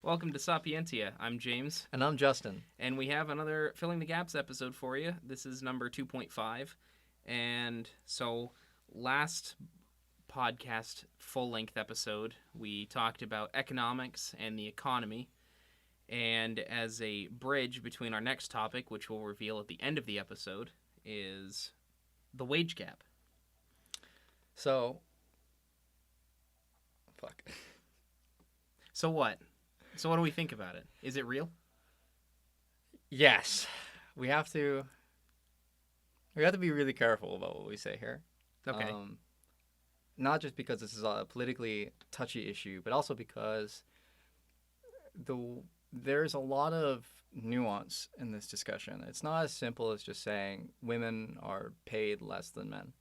Welcome to Sapientia. I'm James, And I'm Justin. and we have another Filling the Gaps episode for you. This is number 2.5. And so, last podcast full length episode, we talked about economics and the economy. And as a bridge between our next topic, which we'll reveal at the end of the episode, is the wage gap. So, fuck. So, what? So, what do we think about it? Is it real? Yes, we have to be really careful about what we say here. Okay. Not just because this is a politically touchy issue, but also because there's a lot of nuance in this discussion. It's not as simple as just saying women are paid less than men,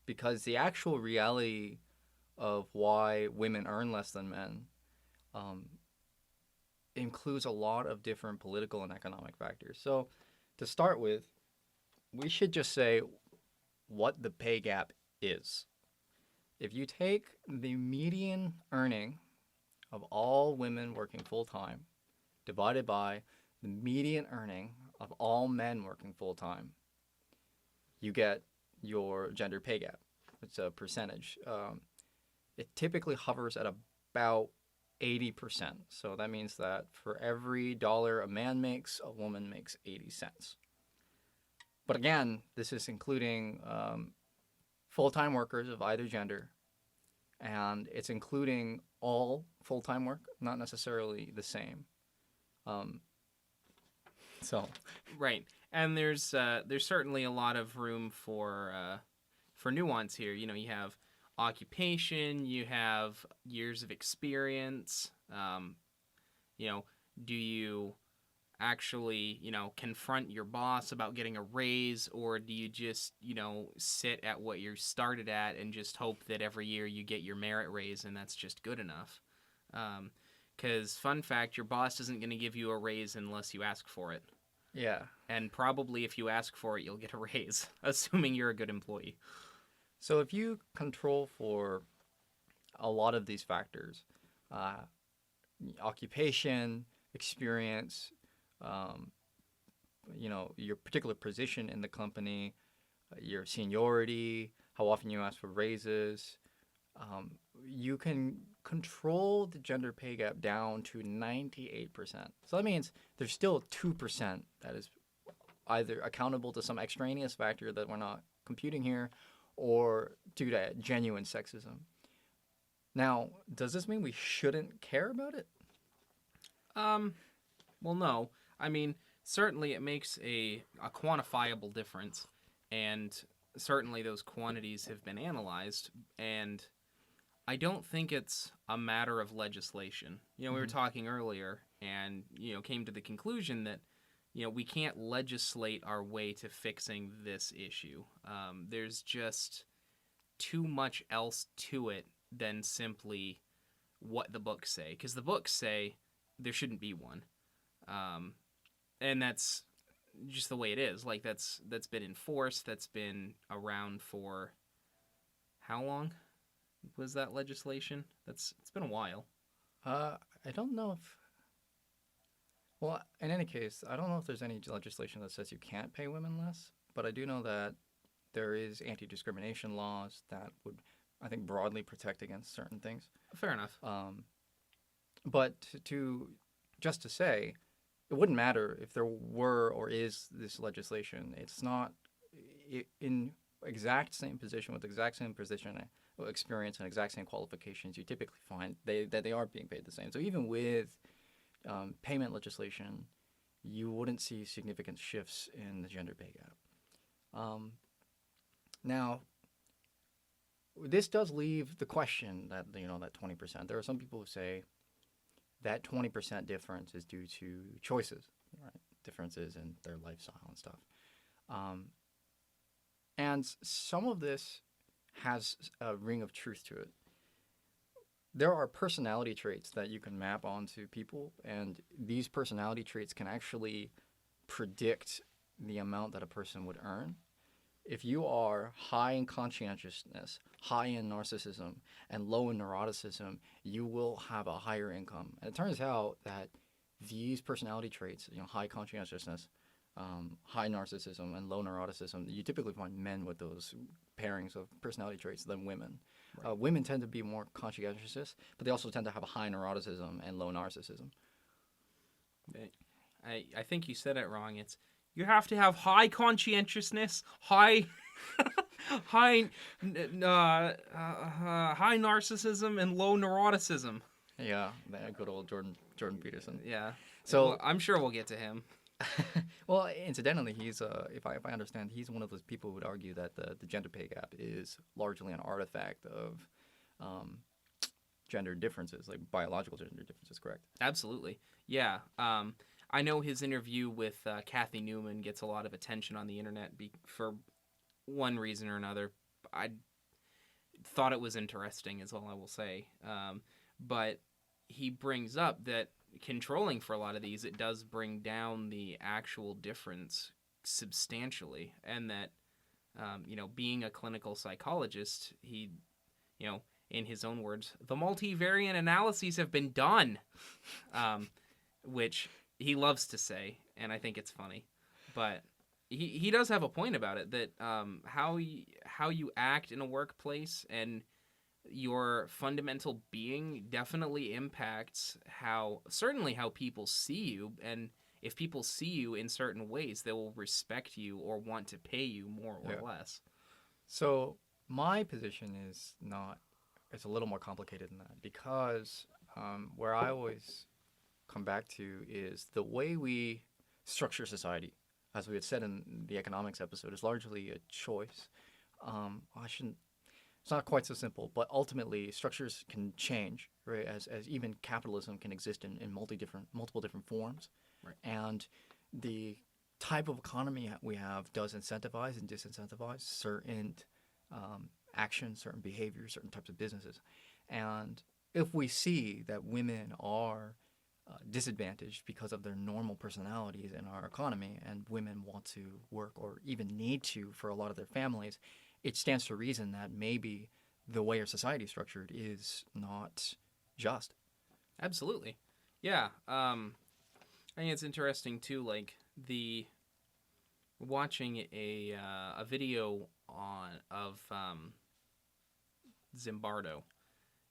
because the actual reality of why women earn less than men includes a lot of different political and economic factors. So, to start with, we should just say what the pay gap is. If you take the median earning of all women working full time divided by the median earning of all men working full time, you get your gender pay gap. It's a percentage. It typically hovers at about 80%. So that means that for every dollar a man makes, a woman makes 80 cents. But again, this is including full-time workers of either gender, and it's including all full-time work, not necessarily the same. So, Right, and there's certainly a lot of room for nuance here. You know, you have occupation, you have years of experience. You know, do you actually, confront your boss about getting a raise, or do you just, sit at what you started at and just hope that every year you get your merit raise and that's just good enough? Because, fun fact, your boss isn't going to give you a raise unless you ask for it. yeah. And probably if you ask for it, you'll get a raise, assuming you're a good employee. So if you control for a lot of these factors, occupation, experience, your particular position in the company, your seniority, how often you ask for raises, you can control the gender pay gap down to 98%. So that means there's still 2% that is either accountable to some extraneous factor that we're not computing here, or due to genuine sexism. Now, does this mean we shouldn't care about it? Well, no. I mean, certainly it makes a quantifiable difference, and certainly those quantities have been analyzed, and I don't think it's a matter of legislation. We were talking earlier and, came to the conclusion that, we can't legislate our way to fixing this issue. There's just too much else to it than simply what the books say. Because the books say there shouldn't be one. And that's just the way it is. Like, that's been enforced. That's been around for how long was that legislation? It's been a while. I don't know if... Well, in any case, I don't know if there's any legislation that says you can't pay women less, but I do know that there is anti-discrimination laws that would, I think, broadly protect against certain things. Fair enough. But just to say, it wouldn't matter if there were or is this legislation. It's not in exact same position with exact same position, experience, and exact same qualifications. You typically find that they are being paid the same. So even with payment legislation, you wouldn't see significant shifts in the gender pay gap. Now, this does leave the question that, that 20%. There are some people who say that 20% difference is due to choices, right? Differences in their lifestyle and stuff. And some of this has a ring of truth to it. There are personality traits that you can map onto people, and these personality traits can actually predict the amount that a person would earn. if you are high in conscientiousness, high in narcissism, and low in neuroticism, you will have a higher income. And it turns out that these personality traits, high conscientiousness, high narcissism, and low neuroticism, you typically find men with those pairings of personality traits than women. Right. Women tend to be more conscientious, but they also tend to have a high neuroticism and low narcissism. I think you said it wrong. It's you have to have high conscientiousness, high high high narcissism, and low neuroticism. Yeah, that good old Jordan Peterson. Yeah. So, Well, I'm sure we'll get to him. well, incidentally, he's if I understand, he's one of those people who would argue that the gender pay gap is largely an artifact of um, gender differences, like biological gender differences. Correct? Absolutely. Yeah. I know his interview with Kathy Newman gets a lot of attention on the internet for one reason or another. I thought it was interesting, is all I will say. But he brings up that controlling for a lot of these, it does bring down the actual difference substantially, and that being a clinical psychologist, he, in his own words, the multivariate analyses have been done, which he loves to say, and I think it's funny, but he does have a point about it, that how you act in a workplace and your fundamental being definitely impacts certainly how people see you, and if people see you in certain ways, they will respect you or want to pay you more or less. So my position is not. It's a little more complicated than that, because where I always come back to is the way we structure society, as we had said in the economics episode, is largely a choice. I shouldn't. It's not quite so simple, but ultimately structures can change, right? As even capitalism can exist in multiple different forms, Right. and the type of economy we have does incentivize and disincentivize certain actions, certain behaviors, certain types of businesses. And if we see that women are disadvantaged because of their normal personalities in our economy, and women want to work or even need to for a lot of their families, it stands to reason that maybe the way our society is structured is not just. Absolutely. Yeah. I think it's interesting too, like the watching a video of Zimbardo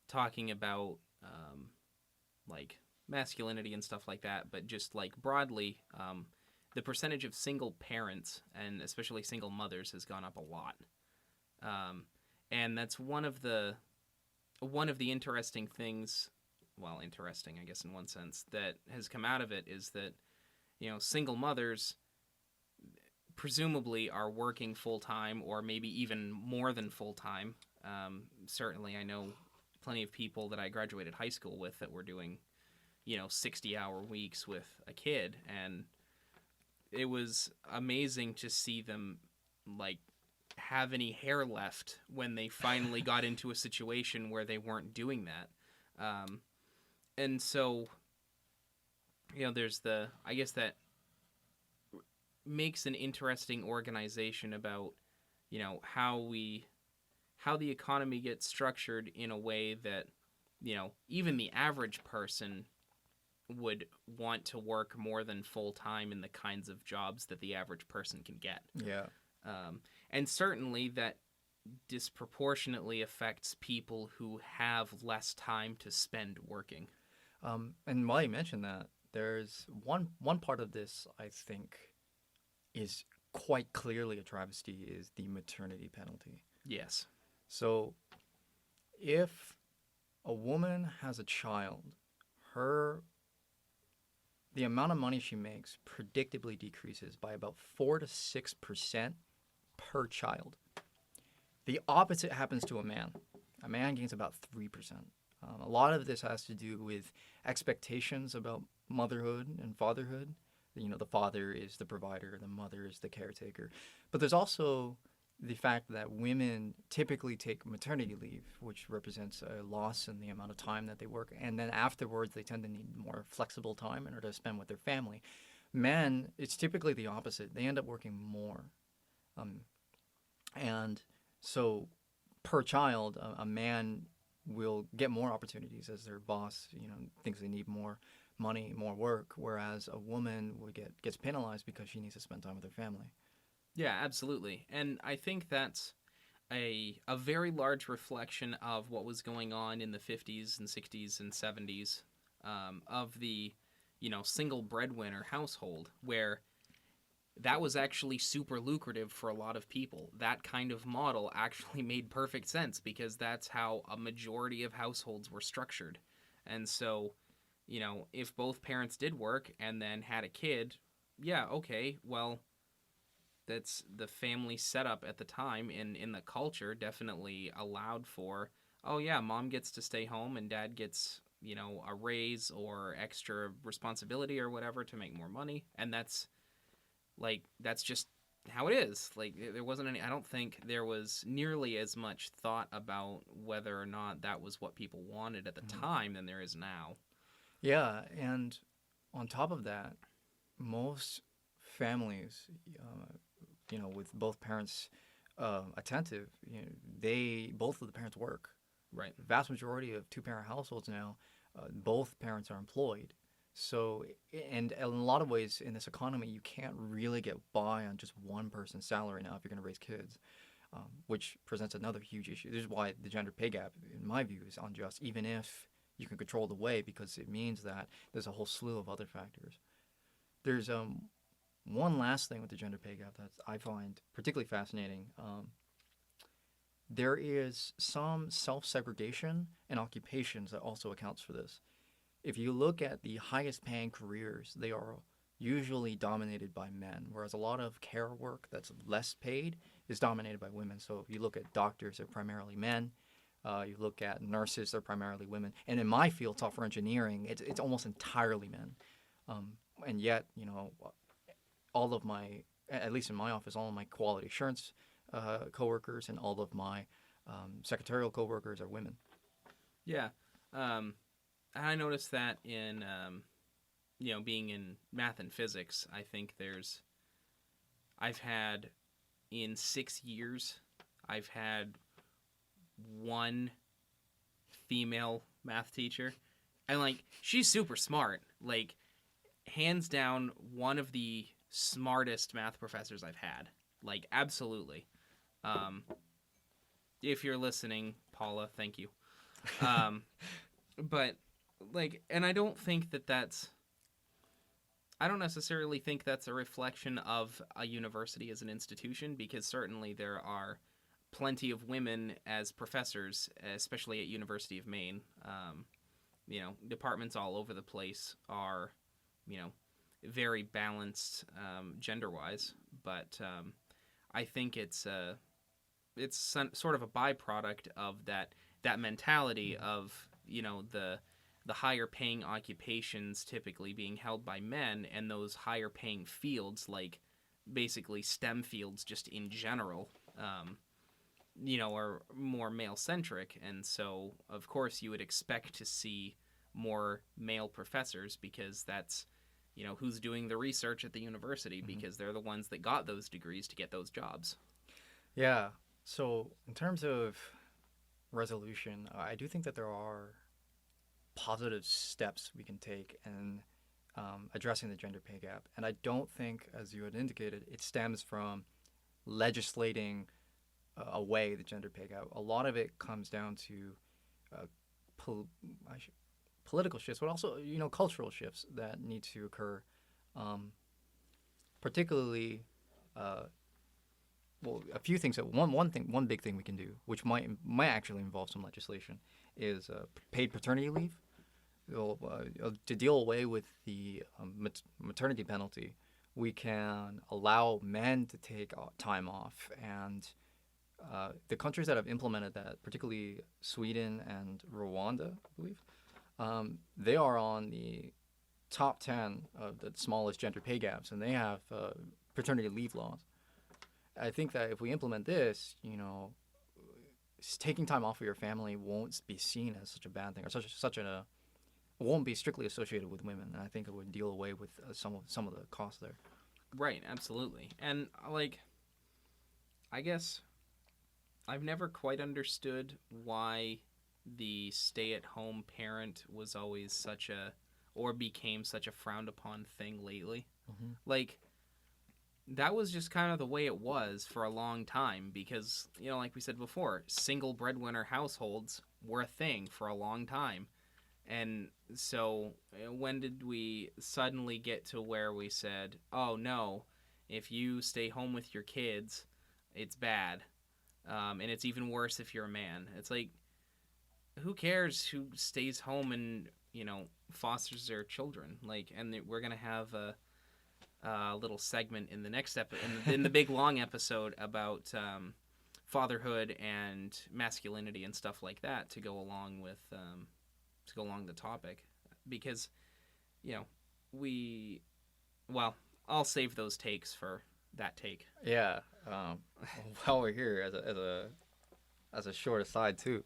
talking about like masculinity and stuff like that, but just like broadly, the percentage of single parents and especially single mothers has gone up a lot, and that's one of the interesting things. Well, interesting, I guess, in one sense, that has come out of it is that single mothers presumably are working full time or maybe even more than full time. Certainly, I know plenty of people that I graduated high school with that were doing 60-hour weeks with a kid, and it was amazing to see them like have any hair left when they finally got into a situation where they weren't doing that. And so there's I guess that makes an interesting organization about how the economy gets structured in a way that even the average person would want to work more than full time in the kinds of jobs that the average person can get. Yeah. And certainly that disproportionately affects people who have less time to spend working. And while you mentioned that, there's one part of this I think is quite clearly a travesty, is the maternity penalty. Yes. So if a woman has a child, the amount of money she makes predictably decreases by about 4 to 6% per child. The opposite happens to a man. A man gains about 3%. A lot of this has to do with expectations about motherhood and fatherhood. The father is the provider, the mother is the caretaker. But there's also the fact that women typically take maternity leave, which represents a loss in the amount of time that they work. And then afterwards, they tend to need more flexible time in order to spend with their family. Men, it's typically the opposite. They end up working more. And so per child, a man will get more opportunities as their boss, thinks they need more money, more work, whereas a woman would gets penalized because she needs to spend time with her family. Yeah, absolutely. And I think that's a very large reflection of what was going on in the 50s and 60s and 70s, of the single breadwinner household, where that was actually super lucrative for a lot of people. That kind of model actually made perfect sense because that's how a majority of households were structured. And so, if both parents did work and then had a kid, yeah, okay, well, that's the family setup at the time, in the culture definitely allowed for, oh yeah, mom gets to stay home and dad gets, a raise or extra responsibility or whatever to make more money. And that's just how it is. Like, there wasn't any, I don't think there was nearly as much thought about whether or not that was what people wanted at the Mhm. time than there is now. Yeah, and on top of that, most families, with both parents attentive, they both of the parents work. Right. The vast majority of two-parent households now, both parents are employed. So, and in a lot of ways in this economy, you can't really get by on just one person's salary now if you're going to raise kids, which presents another huge issue. This is why the gender pay gap, in my view, is unjust, even if you can control the way, because it means that there's a whole slew of other factors. There's one last thing with the gender pay gap that I find particularly fascinating. There is some self segregation in occupations that also accounts for this. If you look at the highest paying careers, they are usually dominated by men, whereas a lot of care work that's less paid is dominated by women. So if you look at doctors, they're primarily men. You look at nurses, they're primarily women. And in my field, software engineering, it's almost entirely men. Um, and yet, all of my, at least in my office, all of my quality assurance coworkers and all of my secretarial coworkers are women. Yeah. Um, I noticed that in, being in math and physics. I think I've had, in 6 years, I've had one female math teacher. And, like, she's super smart. Like, hands down, one of the smartest math professors I've had. Like, absolutely. Um, if you're listening, Paula, thank you. Um, but, like, and I don't necessarily think that's a reflection of a university as an institution, because certainly there are plenty of women as professors, especially at University of Maine. Departments all over the place are, you know, very balanced, gender wise, but I think it's sort of a byproduct of that mentality of, the higher paying occupations typically being held by men, and those higher paying fields, like basically STEM fields just in general, are more male centric. And so, of course, you would expect to see more male professors, because that's, who's doing the research at the university, Mm-hmm. because they're the ones that got those degrees to get those jobs. Yeah. So, in terms of resolution, I do think that there are positive steps we can take in addressing the gender pay gap. And I don't think, as you had indicated, it stems from legislating away the gender pay gap. A lot of it comes down to uh, pol- political shifts, but also cultural shifts that need to occur. Um, Particularly, uh, well, a few things. That one big thing we can do, which might actually involve some legislation, is paid paternity leave. To deal away with the maternity penalty, we can allow men to take time off, and the countries that have implemented that, particularly Sweden and Rwanda, I believe, they are on the top 10 of the smallest gender pay gaps, and they have paternity leave laws. I think that if we implement this, taking time off of your family won't be seen as such a bad thing, or such a won't be strictly associated with women, and I think it would deal away with some of the costs there. Right, absolutely. And, like, I guess I've never quite understood why the stay-at-home parent was always such a, or became such a frowned upon thing lately. Hmm. Like, that was just kind of the way it was for a long time because, like we said before, single breadwinner households were a thing for a long time. And so, when did we suddenly get to where we said, oh no, if you stay home with your kids, it's bad? And it's even worse if you're a man. It's like, who cares who stays home and, fosters their children? Like, and we're going to have a little segment in the next episode, in the big long episode about fatherhood and masculinity and stuff like that to go along with the topic, because you know we well I'll save those takes for that take. Yeah. While we're here, as a short aside too,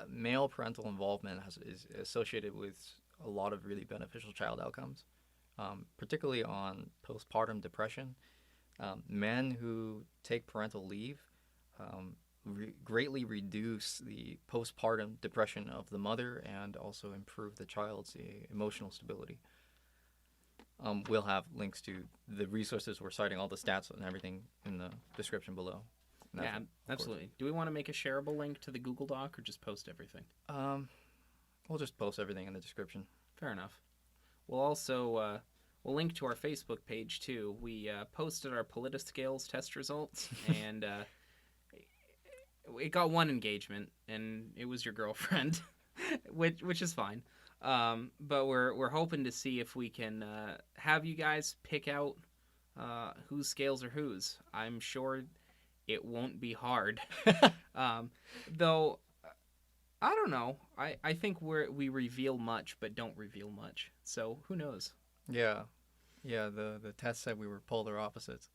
male parental involvement is associated with a lot of really beneficial child outcomes, particularly on postpartum depression. Men who take parental leave greatly reduce the postpartum depression of the mother and also improve the child's emotional stability. We'll have links to the resources we're citing, all the stats and everything in the description below. Yeah, absolutely. Do we want to make a shareable link to the Google Doc or just post everything? We'll just post everything in the description. Fair enough. We'll also we'll link to our Facebook page too. We posted our Politiscales test results, and it got one engagement, and it was your girlfriend, which is fine. But we're hoping to see if we can have you guys pick out whose scales are whose. I'm sure it won't be hard, though. I don't know. I think we reveal much, but don't reveal much. So who knows? Yeah, yeah. The test said we were polar opposites.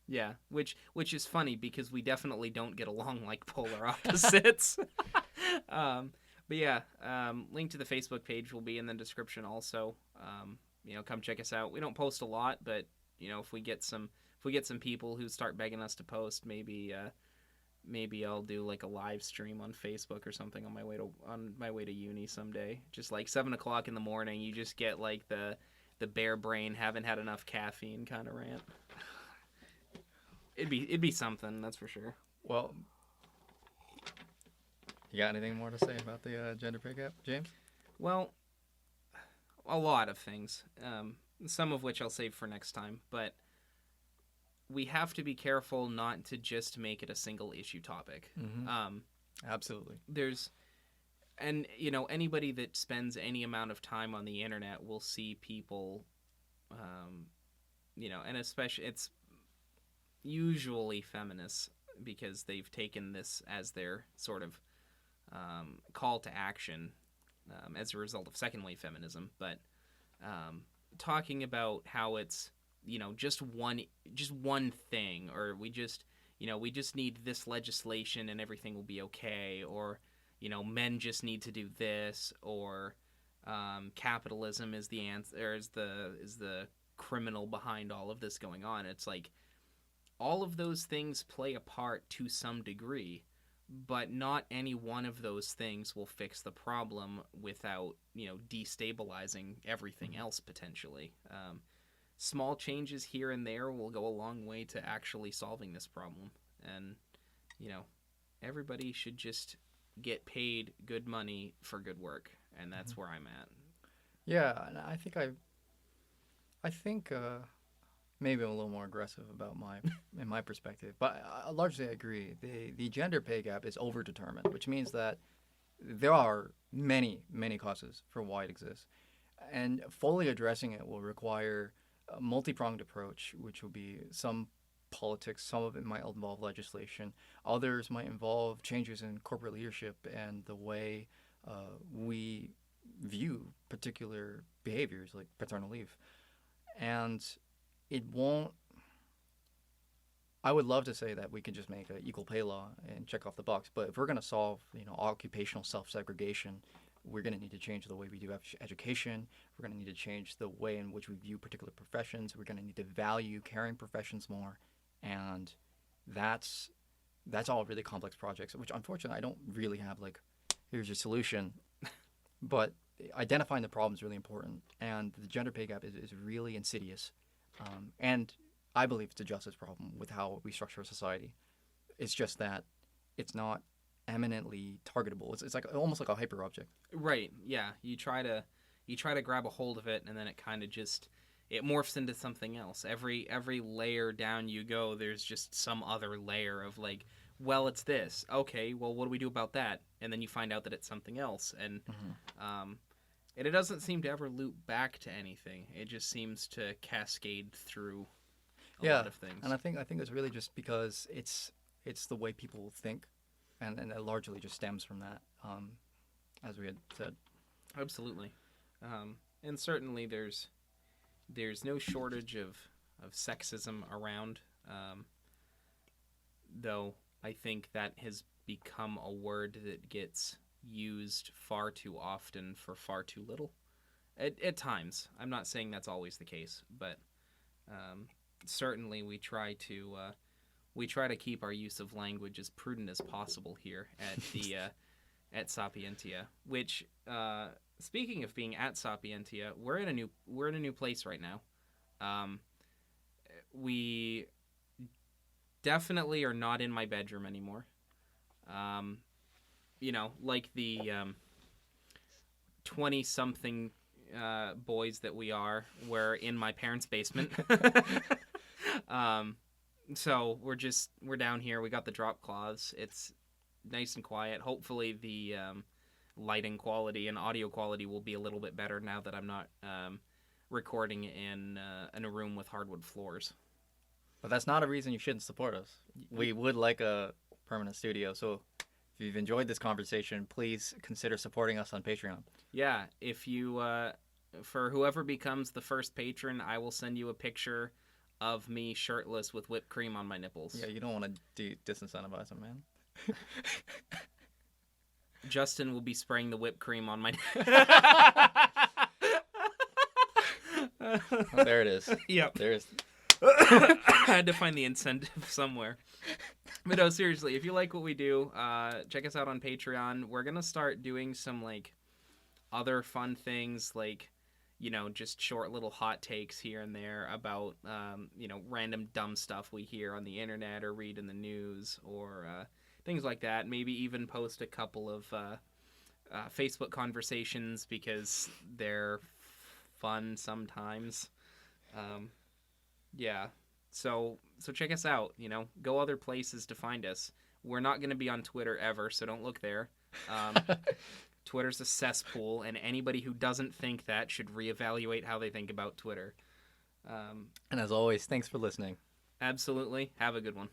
Yeah, which is funny because we definitely don't get along like polar opposites. But yeah, link to the Facebook page will be in the description also. Come check us out. We don't post a lot, but if we get some people who start begging us to post, maybe I'll do like a live stream on Facebook or something on my way to uni someday. Just like 7 o'clock in the morning, you just get like the bare brain, haven't had enough caffeine kind of rant. It'd be something, that's for sure. Well, you got anything more to say about the gender pay gap, James? Well, a lot of things, some of which I'll save for next time, but we have to be careful not to just make it a single issue topic. Mm-hmm. Absolutely. And anybody that spends any amount of time on the internet will see people, and especially it's usually feminists because they've taken this as their sort of call to action as a result of second wave feminism, but talking about how it's just one thing, or we just need this legislation and everything will be okay, or men just need to do this, or capitalism is the answer, is the criminal behind all of this going on. It's like all of those things play a part to some degree, but not any one of those things will fix the problem without destabilizing everything else potentially. Small changes here and there will go a long way to actually solving this problem, and everybody should just get paid good money for good work, and that's where I'm at. Yeah, and I think maybe I'm a little more aggressive about in my perspective, but I largely agree. The gender pay gap is overdetermined, which means that there are many causes for why it exists, and fully addressing it will require a multi-pronged approach, which will be some politics. Some of it might involve legislation. Others might involve changes in corporate leadership and the way we view particular behaviors like paternal leave. And it won't. I would love to say that we can just make an equal pay law and check off the box, but if we're going to solve, occupational self-segregation, we're going to need to change the way we do education. We're going to need to change the way in which we view particular professions. We're going to need to value caring professions more, and that's that's all really complex projects, which unfortunately I don't really have like, here's your solution. But identifying the problem is really important, and the gender pay gap is really insidious. And I believe it's a justice problem with how we structure society. It's just that it's not eminently targetable. It's like almost like a hyper object. Right. Yeah. You try to grab a hold of it, and then it kind of just it morphs into something else. Every layer down you go, there's just some other layer of like, well, it's this. Okay, well, what do we do about that? And then you find out that it's something else, and and it doesn't seem to ever loop back to anything. It just seems to cascade through a lot of things. And I think it's really just because it's the way people think, and it largely just stems from that, as we had said. Absolutely, and certainly there's no shortage of sexism around, though I think that has become a word that gets used far too often for far too little. At times, I'm not saying that's always the case, but certainly we try to keep our use of language as prudent as possible here at the at Sapientia. Which, speaking of being at Sapientia, we're in a new place right now. We definitely are not in my bedroom anymore. Like the 20-something boys that we are, we're in my parents' basement. So we're down here. We got the drop cloths. It's nice and quiet. Hopefully the lighting quality and audio quality will be a little bit better now that I'm not recording in a room with hardwood floors. But that's not a reason you shouldn't support us. We would like a permanent studio, so if you've enjoyed this conversation, please consider supporting us on Patreon. Yeah, if you, for whoever becomes the first patron, I will send you a picture of me shirtless with whipped cream on my nipples. Yeah, you don't want to disincentivize them, man. Justin will be spraying the whipped cream on my... Oh, there it is. Yep. There's... I had to find the incentive somewhere. But no, seriously, if you like what we do, check us out on Patreon. We're going to start doing some, like, other fun things, like, just short little hot takes here and there about, random dumb stuff we hear on the internet or read in the news or things like that. Maybe even post a couple of Facebook conversations because they're fun sometimes. Yeah. So check us out, go other places to find us. We're not going to be on Twitter ever, so don't look there. Twitter's a cesspool, and anybody who doesn't think that should reevaluate how they think about Twitter. And as always, thanks for listening. Absolutely. Have a good one.